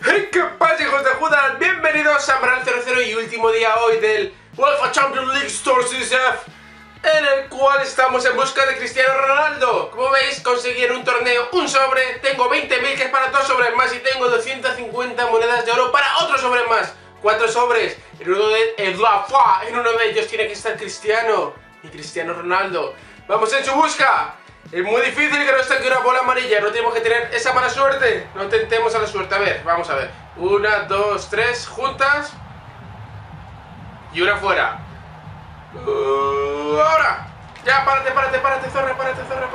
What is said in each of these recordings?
¿Qué pasa, hijos de Judas? Bienvenidos a Bral 00 y último día hoy del UEFA Champions League Store Series F, en el cual estamos en busca de Cristiano Ronaldo. Como veis, conseguí en un torneo un sobre, tengo 20.000 que es para 2 sobres más y tengo 250 monedas de oro para otro sobre más. 4 sobres, en uno de ellos tiene que estar Cristiano y Cristiano Ronaldo. Vamos en su busca. Es muy difícil que no esté aquí una bola amarilla, no tenemos que tener esa mala suerte. No tentemos a la suerte, a ver, vamos a ver. 1, 2, 3, juntas. Y una fuera. Ahora. Ya, párate, zorra, párate, zorra.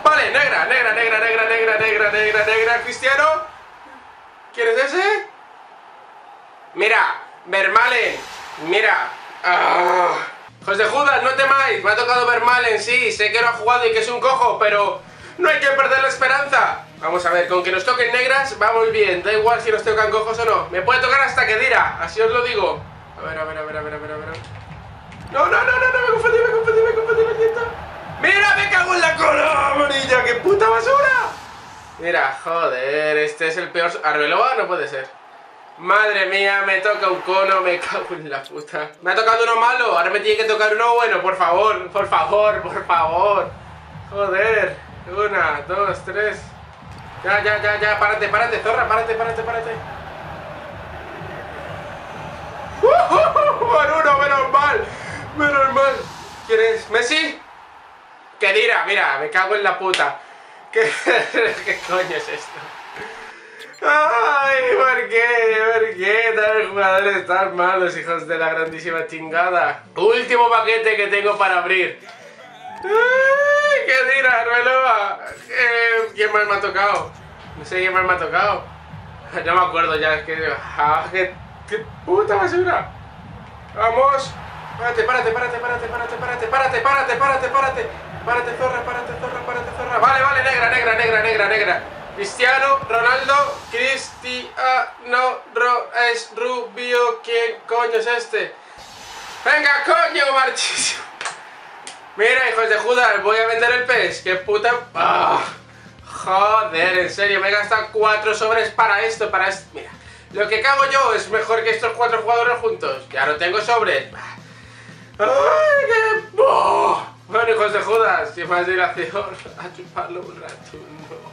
Vale, negra, Cristiano. ¿Quién es ese? Mira, Vermaelen. Mira. Hijos de Judas, no temáis, me ha tocado Vermaelen, sí, sé que no ha jugado y que es un cojo, pero no hay que perder la esperanza. Vamos a ver, con que nos toquen negras, vamos bien, da igual si nos tocan cojos o no. Me puede tocar hasta que dirá, así os lo digo. A ver. No, me confundí, quieto. Mira, me cago en la cola amarilla, qué puta basura. Mira, joder, este es el peor... Arbeloa no puede ser. Madre mía, me toca un cono, me cago en la puta. Me ha tocado uno malo, ahora me tiene que tocar uno bueno, por favor. Joder. 1, 2, 3. Ya, párate, zorra, párate. Bueno, menos mal. ¿Quién es? ¿Messi? Que dirá, mira, me cago en la puta. ¿Qué coño es esto? Ay, ¿por qué tan jugadores tan malos, hijos de la grandísima chingada? Último paquete que tengo para abrir. Ay, ¿qué dirá, Arbeloa? ¿Quién más me ha tocado? No sé quién más me ha tocado. No me acuerdo ya, es que... ¡Qué puta basura! ¡Vamos! Párate, zorra. Vale, negra. Cristiano, Ronaldo, es Rubio, ¿quién coño es este? ¡Venga, coño, marchísimo! Mira, hijos de Judas, voy a vender el pez, qué puta... Joder, en serio, me he gastado 4 sobres para esto. Mira, lo que cago yo es mejor que estos 4 jugadores juntos. Ya no tengo sobres. ¡Ay, qué... Bueno, hijos de Judas, sin más dilación, a chuparlo un rato, no.